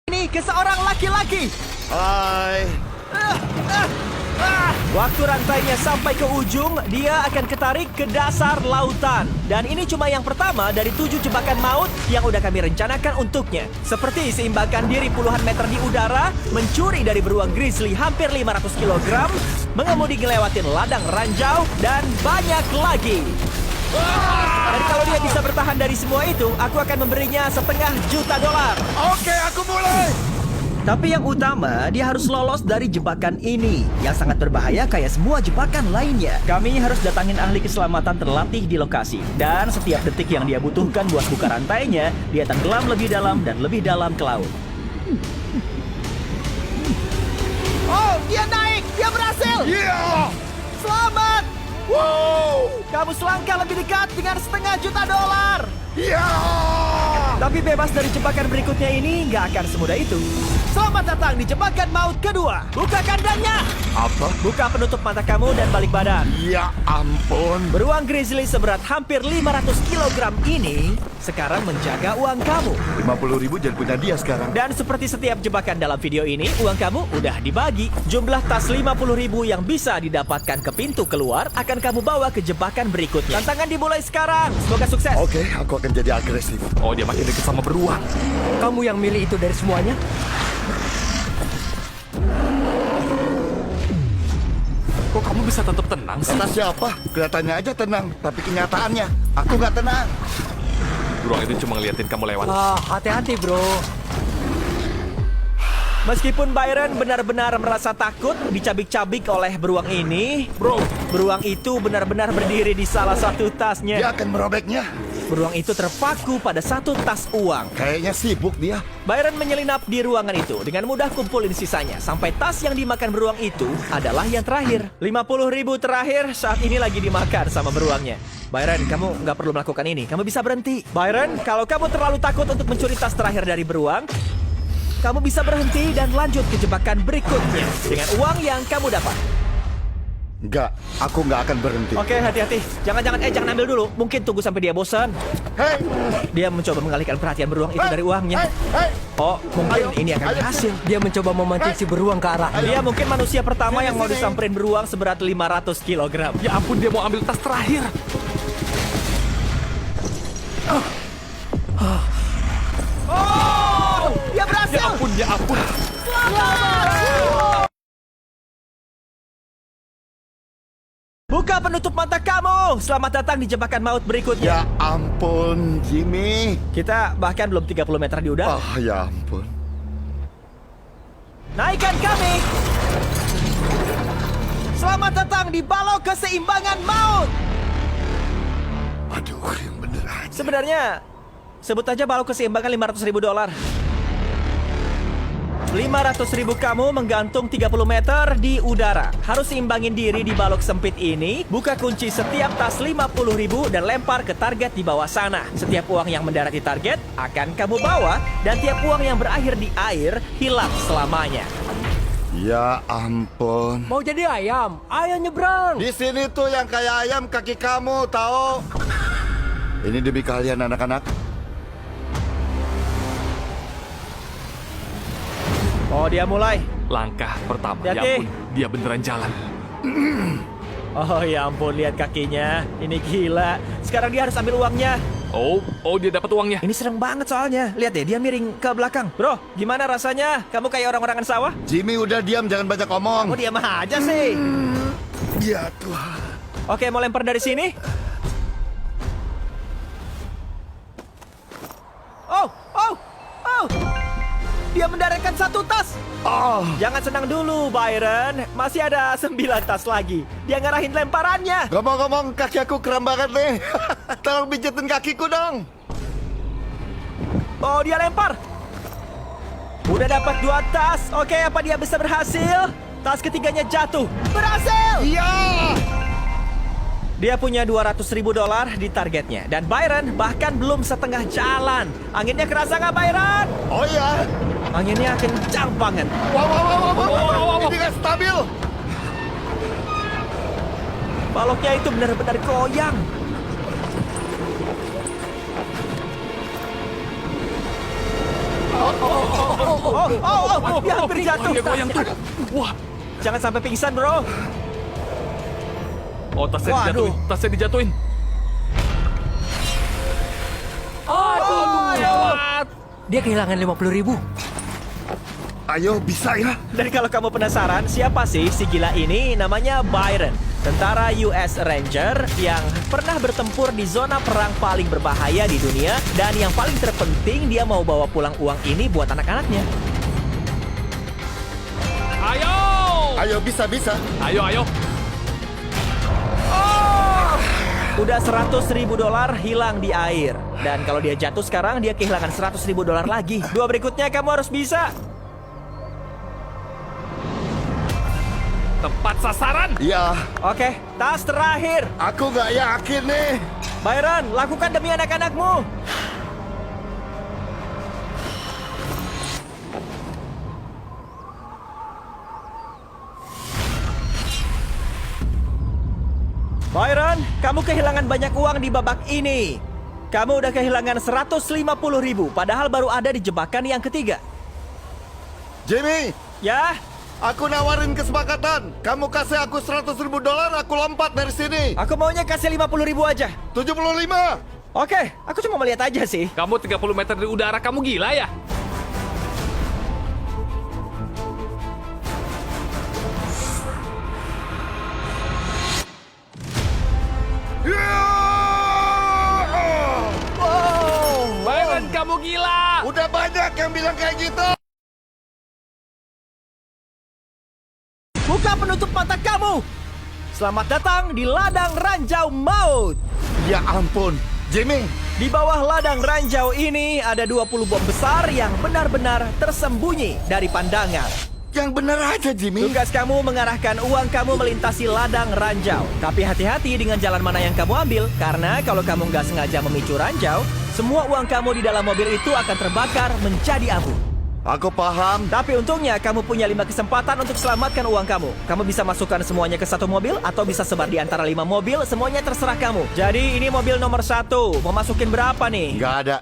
Ini ke seorang laki-laki. Hai. Waktu rantainya sampai ke ujung, dia akan ketarik ke dasar lautan. Dan ini cuma yang pertama dari 7 jebakan maut yang udah kami rencanakan untuknya. Seperti seimbangkan diri puluhan meter di udara, mencuri dari beruang grizzly hampir 500 kg, mengemudi ngelewatin ladang ranjau, dan banyak lagi. Dan kalau dia bisa bertahan dari semua itu, aku akan memberinya $500,000. Oke, aku mulai. Tapi yang utama, dia harus lolos dari jebakan ini yang sangat berbahaya kayak semua jebakan lainnya. Kami harus datangin ahli keselamatan terlatih di lokasi. Dan setiap detik yang dia butuhkan buat buka rantainya, dia tenggelam lebih dalam dan lebih dalam ke laut. Oh, dia naik! Dia berhasil! Yeah. Selamat! Wow. Kamu selangkah lebih dekat dengan $500,000. Yeah. Tapi bebas dari jebakan berikutnya ini nggak akan semudah itu. Selamat datang di jebakan maut kedua. Buka kandangnya. Apa? Buka penutup mata kamu dan balik badan. Ya ampun. Beruang grizzly seberat hampir 500 kg ini sekarang menjaga uang kamu. 50.000 jadi punya dia sekarang. Dan seperti setiap jebakan dalam video ini, uang kamu udah dibagi. Jumlah tas 50.000 yang bisa didapatkan ke pintu keluar akan kamu bawa ke jebakan berikutnya. Tantangan dimulai sekarang. Semoga sukses. Oke, aku akan jadi agresif. Oh, dia makin dekat sama beruang. Kamu yang milih itu dari semuanya? Kok kamu bisa tetap tenang sih? Kata siapa? Kelihatannya aja tenang, tapi kenyataannya aku nggak tenang. Beruang itu cuma ngeliatin kamu lewat. Hati-hati bro. Meskipun Byron benar-benar merasa takut dicabik-cabik oleh beruang ini, beruang itu benar-benar berdiri di salah satu tasnya. Dia akan merobeknya. Beruang itu terpaku pada satu tas uang. Kayaknya sibuk dia. Byron menyelinap di ruangan itu dengan mudah kumpulin sisanya sampai tas yang dimakan beruang itu adalah yang terakhir. 50.000 terakhir saat ini lagi dimakan sama beruangnya. Byron, kamu nggak perlu melakukan ini. Kamu bisa berhenti. Byron, kalau kamu terlalu takut untuk mencuri tas terakhir dari beruang, kamu bisa berhenti dan lanjut ke jebakan berikutnya dengan uang yang kamu dapat. Enggak, aku nggak akan berhenti. Oke, hati-hati. Jangan ambil dulu. Mungkin tunggu sampai dia bosan. Hei, Dia mencoba mengalihkan perhatian beruang itu dari uangnya. hei. Oh, mungkin ini akan berhasil. Dia mencoba memancing si beruang ke arah. Dia mungkin manusia pertama yang mau disamperin beruang seberat 500 kg. Ya ampun, dia mau ambil tas terakhir. Oh, dia berhasil. Ya ampun. Buka penutup mata kamu. Selamat datang di jebakan maut berikutnya. Ya ampun, Jimmy. Kita bahkan belum 30 meter di udara. Oh, ya ampun. Naikkan kami. Selamat datang di balok keseimbangan maut. Aduh, yang bener aja. Sebenarnya, sebut aja balok keseimbangan $500,000. 500.000 kamu menggantung 30 meter di udara. Harus seimbangin diri di balok sempit ini. Buka kunci setiap tas 50.000 dan lempar ke target di bawah sana. Setiap uang yang mendarat di target akan kamu bawa. Dan tiap uang yang berakhir di air hilang selamanya. Ya ampun. Mau jadi ayam? Ayo nyebrang. Di sini tuh yang kayak ayam kaki kamu, tahu? Ini demi kalian anak-anak. Oh, dia mulai. Langkah pertama. Ya Hati-hati. ampun, dia beneran jalan. Oh ya ampun, lihat kakinya. Ini gila. Sekarang dia harus ambil uangnya. Oh, dia dapat uangnya. Ini serem banget soalnya. Lihat deh, dia miring ke belakang. Bro, gimana rasanya? Kamu kayak orang-orangan sawah? Jimmy udah diam, jangan banyak omong. Kamu diam aja sih. Ya Tuhan. Oke, mau lempar dari sini. Oh. Dia mendaratkan satu tas. Oh, Jangan senang dulu, Byron. Masih ada 9 tas lagi. Dia ngarahin lemparannya. ngomong-ngomong kaki aku kram banget nih. Tolong pijetin kakiku dong. Oh, dia lempar. Udah dapat 2 tas. Oke, apa dia bisa berhasil? Tas ketiganya jatuh. Berhasil! Iya. Dia punya $200,000 di targetnya. Dan Byron bahkan belum setengah jalan. Anginnya kerasa nggak, Byron? Oh ya. Anginnya kencang banget. Wow. Ini nggak stabil. Baloknya itu benar-benar goyang. Dia hampir jatuh. Dia goyang tuh. Wah. Jangan sampai pingsan, bro. Oh, tasnya Waduh. dijatuhin. Tasnya dijatuhin. Aduh. Lewat. Dia kehilangan 50.000. Ayo, bisa ya? Dan kalau kamu penasaran, siapa sih si gila ini? Namanya Byron, tentara US Ranger yang pernah bertempur di zona perang paling berbahaya di dunia. Dan yang paling terpenting, dia mau bawa pulang uang ini buat anak-anaknya. Ayo. Ayo, bisa. Ayo. Udah $100.000 hilang di air. Dan kalau dia jatuh sekarang, dia kehilangan $100.000 lagi. Dua berikutnya kamu harus bisa. Tepat sasaran. Ya, Oke, tas terakhir. aku nggak yakin nih. Byron, lakukan demi anak-anakmu. Byron, kamu kehilangan banyak uang di babak ini. Kamu udah kehilangan 150.000, padahal baru ada di jebakan yang ketiga. Jimmy, Ya, aku nawarin kesepakatan. Kamu kasih aku $100.000, aku lompat dari sini. aku maunya kasih 50.000 aja. 75. Oke, aku cuma melihat aja sih. Kamu 30 meter dari udara, kamu gila ya? Byron, kamu gila! Udah banyak yang bilang kayak gitu. Buka penutup mata kamu. Selamat datang di ladang ranjau maut. Ya ampun, Jimmy. Di bawah ladang ranjau ini ada 20 bom besar yang benar-benar tersembunyi dari pandangan. Yang bener aja, Jimmy. Tugas kamu mengarahkan uang kamu melintasi ladang ranjau. Tapi hati-hati dengan jalan mana yang kamu ambil, karena kalau kamu nggak sengaja memicu ranjau, semua uang kamu di dalam mobil itu akan terbakar menjadi abu. Aku paham. Tapi untungnya kamu punya 5 kesempatan untuk selamatkan uang kamu. Kamu bisa masukkan semuanya ke satu mobil atau bisa sebar di antara 5 mobil, semuanya terserah kamu. Jadi ini mobil nomor 1. Mau masukin berapa nih? Nggak ada.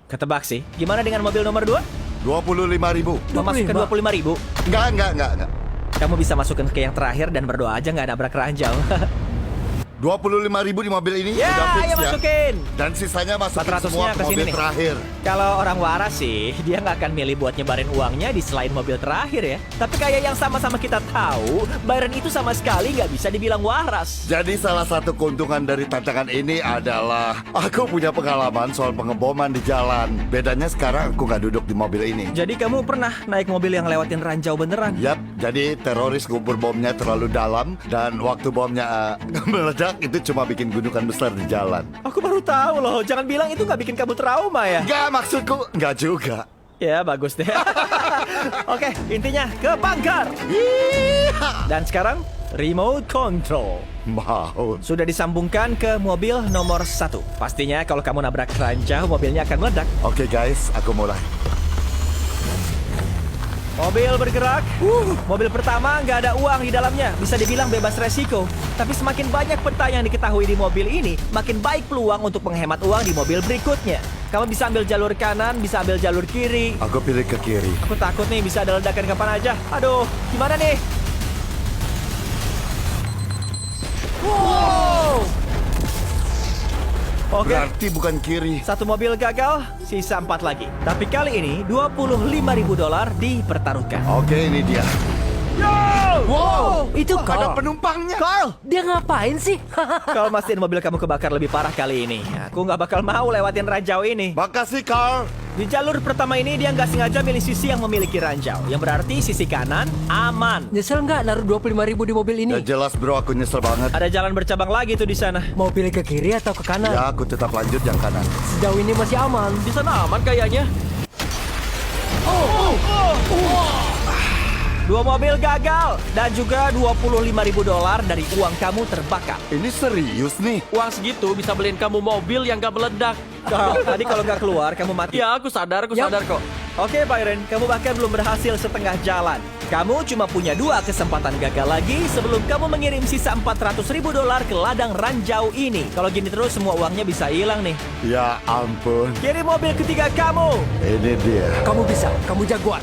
Ketebak sih. Gimana dengan mobil nomor 2? 25.000. Mau masukin 25.000? Nggak. Kamu bisa masukin ke yang terakhir dan berdoa aja nggak nabrak ranjau. 25.000 di mobil ini Ya, udah fix ayo masukin. Dan sisanya masukin 400-nya semua ke ke sini mobil nih. terakhir. Kalau orang waras sih, dia nggak akan milih buat nyebarin uangnya di selain mobil terakhir ya. Tapi kayak yang sama-sama kita tahu, Byron itu sama sekali nggak bisa dibilang waras. Jadi salah satu keuntungan dari tantangan ini adalah aku punya pengalaman soal pengeboman di jalan. Bedanya sekarang aku nggak duduk di mobil ini. Jadi kamu pernah naik mobil yang lewatin ranjau beneran? Yap, jadi teroris ngubur bomnya terlalu dalam dan waktu bomnya meledak itu cuma bikin gundukan besar di jalan. Aku baru tahu loh, jangan bilang itu nggak bikin kamu trauma ya. Nggak, maksudku nggak juga. Ya, bagus deh. Oke, intinya ke bangkar. Yeehaw. Dan sekarang, remote control. Mau. Sudah disambungkan ke mobil nomor 1. Pastinya kalau kamu nabrak ranjau, mobilnya akan meledak. Oke guys, aku mulai. Mobil bergerak. Mobil pertama nggak ada uang di dalamnya. Bisa dibilang bebas resiko. Tapi semakin banyak peta yang diketahui di mobil ini, makin baik peluang untuk menghemat uang di mobil berikutnya. Kamu bisa ambil jalur kanan, bisa ambil jalur kiri. Aku pilih ke kiri. Aku takut nih bisa ada ledakan kapan aja. Aduh, gimana nih? Wow! Oke, Berarti bukan kiri. satu mobil gagal, sisa 4 lagi. Tapi kali ini $25.000 dipertaruhkan. Oke, ini dia. Wow, itu Ada Carl. penumpangnya. Carl, Dia ngapain sih? kalau mastiin mobil kamu kebakar lebih parah kali ini. Aku nggak bakal mau lewatin ranjau ini. Makasih, Carl. Di jalur pertama ini dia nggak sengaja milih sisi yang memiliki ranjau. Yang berarti sisi kanan aman. Nyesel nggak naruh 25.000 di mobil ini? Ya jelas bro, aku nyesel banget. Ada jalan bercabang lagi tuh di sana. Mau pilih ke kiri atau ke kanan? Ya, aku tetap lanjut yang kanan. Sejauh ini masih aman. Di sana aman kayaknya. Dua mobil gagal dan juga $25.000 dari uang kamu terbakar. Ini serius nih. Uang segitu bisa beliin kamu mobil yang gak meledak. Carl, tadi kalau nggak keluar kamu mati. Ya, aku sadar kok. Oke Byron, kamu bahkan belum berhasil setengah jalan. Kamu cuma punya 2 kesempatan gagal lagi sebelum kamu mengirim sisa $400.000 ke ladang ranjau ini. Kalau gini terus semua uangnya bisa hilang nih. Ya ampun, Kirim mobil ketiga kamu. ini dia. Kamu bisa, kamu jagoan.